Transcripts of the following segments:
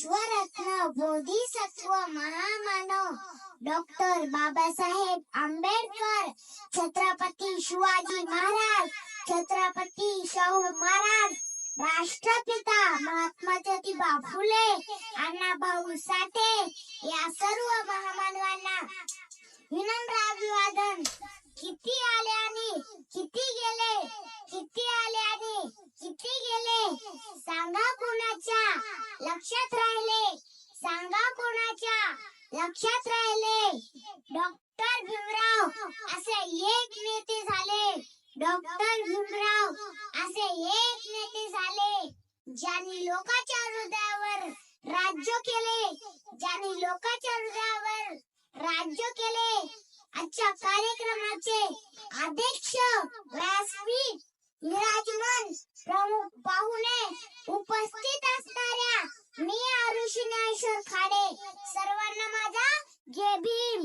विश्वरत्न बोधिसत्व महामानव डॉक्टर बाबासाहेब आंबेडकर, छत्रपती शिवाजी महाराज, छत्रपती शाहू महाराज, राष्ट्रपिता महात्मा ज्योतिबा फुले, अण्णाभाऊ साठे या सर्व महामानवांना विनम्र अभिवादन. किती आले आणि किती गेले, किती आले आणि किती गेले, सांगा कोणाच्या लक्षात राहिले, सांगा कोणाच्या लक्षात राहिले. डॉक्टर भीमराव असे एक नेते झाले, डॉक्टर भीमराव असे एक नेते झाले, ज्यांनी लोकांच्या हृदयावर राज्य केले, ज्यांनी लोकांच्या हृदयावर राज्य केले. आजच्या कार्यक्रमाचे अध्यक्ष, व्यासपीठ, विराजमान प्रमुख पाहुणे, उपस्थित असणाऱ्या मी आरुषी ज्ञानेश्वर खाडे, सर्वांना माझा जय भीम.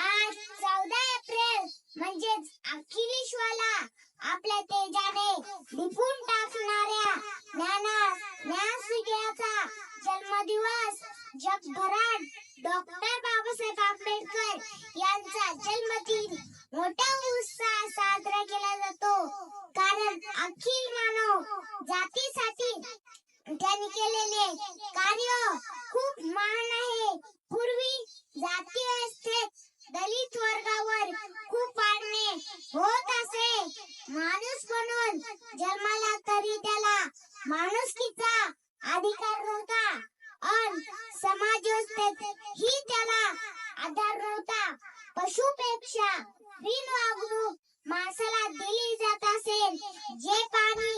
आज 14 एप्रिल म्हणजेच अखिलेशवाला आपल्या तेजाने दिपून टाकणाऱ्या ज्ञानसूर्याचा जन्मदिवस जगभरात डॉक्टर बाबासाहेब आंबेडकर यांचा जन्मदिन मोठ्या उत्साहात साजरा केला जातो. कारण अखिल मानव जातीसाठी त्यांनी केलेले कार्य खूप महान आहे. पूर्वी जाती व्यवस्थेत दलित वर्गावर खूप अन्याय होत असे. माणूस म्हणून जन्माला तरी त्याला माणुसकीचा अधिकार नव्हता आणि समाज व्यवस्थेत ही त्याला आधार नव्हता. पशुपेक्षा बिन वागणूक माणसाला दिली जात असेल. जे पाणी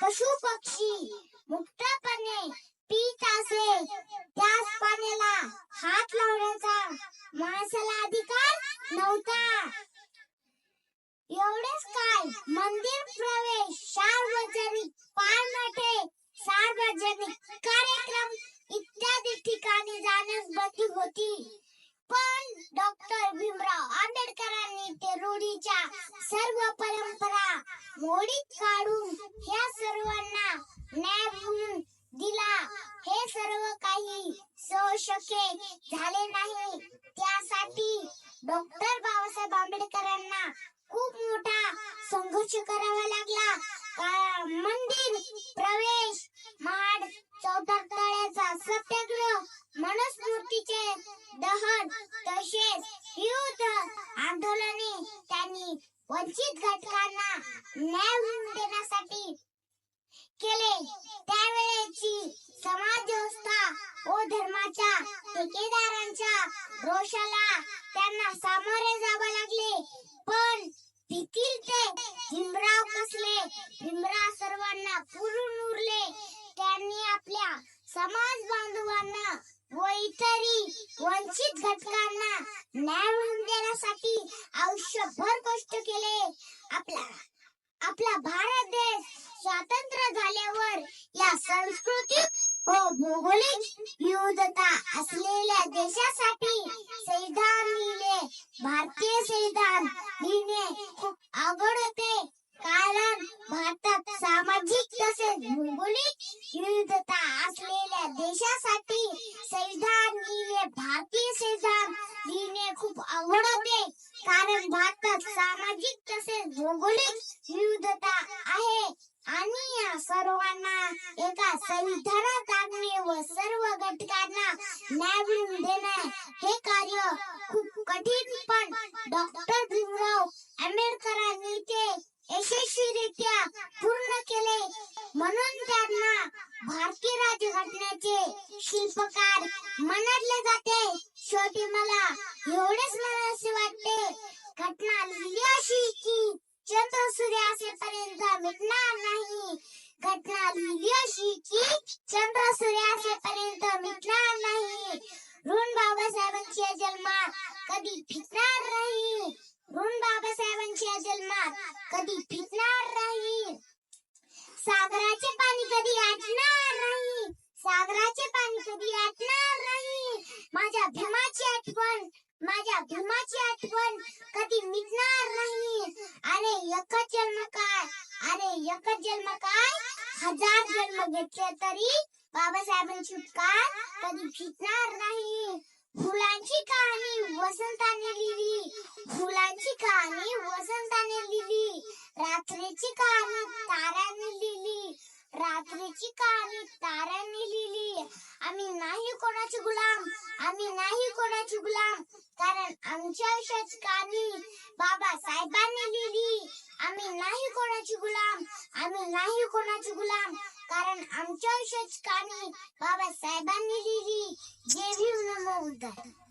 पशु पक्षी मुक्तपणे पीत असे, त्याच पाण्याला हात लावण्याचा माणसाला अधिकार नव्हता. एवढेच काय, मंदिर प्रवेश, सार्वजनिक पाळनाटे, सार्वजनिक कार्यक्रम इत्यादी ठिकाणी जाण्यास बंदी होती. पण डॉक्टर भीमराव आंबेडकरांनी ते रूढीच्या सर्व परंपरा मोडीत काढून ह्या सर्वांना न्याय मिळवून दिला. हे सर्व काही शक्य झाले नाही. त्यासाठी डॉक्टर बाबासाहेब आंबेडकरांना खूप मोठा संघर्ष करावा लागला. मंदिर प्रवेश, महाड चौदार तळ्याचा सत्याग्रह, मनुस्मृतीचे दहन तसेच विविध आंदोलने त्यांनी वंचित घटकांना न्याय मिळवून देण्यासाठी केले. त्यावेळेची समाज व्यवस्था व धर्माच्या ठेकेदारांच्या रोषाला त्यांना सामोरे जावे लागले. पण भीतील ते भीमराव कसले, भीमराव सर्वांना पुरून उरले. त्यांनी आपल्या समाज बांधवांना व इतरही वंचित घटकांना न्याय मिळवून देण्यासाठी आयुष्यभर कष्ट केले. आपला भारत देश स्वतंत्र झाल्यावर या सांस्कृतिक व भौगोलिक विविधता असलेल्या देशासाठी संविधान लिहिले. भारतीय संविधान लिहिणे खूप अवघड होते, कारण भारतात सामाजिक तसेच भौगोलिक विविधता असलेल्या देशासाठी संविधान लिहिले. भारतीय संविधान लिहिणे खूप अवघड होते, कारण भारतात सामाजिक तसेच भौगोलिक विविधता आहे आणि या सर्वांना एका संविधानात आणणे व सर्व घटकांना न्याय मिळवून देणे हे कार्य खूप कठीण, पण डॉक्टर भीमराव आंबेडकरांनी ते यशस्वीरित्या पूर्ण केले. म्हणून त्यांना भारतीय राज्यघटनेचे शिल्पकार म्हटले जाते. शेवटी मला एवढेच म्हणायचे वाटते, घटना लिहिली अशी की चंद्र सूर्य असेपर्यंत मिटणार नाही. घटना लिहिली अशी की चंद्र सूर्य असेपर्यंत मिटणार नाही. ऋण बाबासाहेबांच्या जन्मात कधी फिटणार नाही. ऋण बाबासाहेबांच्या जन्मात कधी फिटणार नाही. सागराचे पाणी कधी आटणार नाही. सागराचे पाणी कधी आटणार नाही. माझ्या भीमाची आठवण कधी मिटणार नाही. अरे एकच जन्म काय, हजार जन्म घेतले तरी बाबासाहेबांची उपकार कधी फिटणार नाही. मुलांची कहाणी वसंताने लिहिली, मुलांची कहाणी वसंताने लिहिली. रात्रीची कहाणी ताऱ्याने लिहिली, रात्रीची कहाणी ताऱ्याने लिहिली. आम्ही नाही कोणाचे गुलाम, आम्ही नाही कोणाचे गुलाम, कारण आमच्या आयुष्याची कहाणी बाबासाहेबांनी लिहिली. आम्ही नाही कोणाचे गुलाम, आम्ही नाही कोणाचे गुलाम, कारण आमच्या आयुष्याची कहाणी बाबासाहेबांनी लिहिली. जय भीम, नमो बुद्धाय.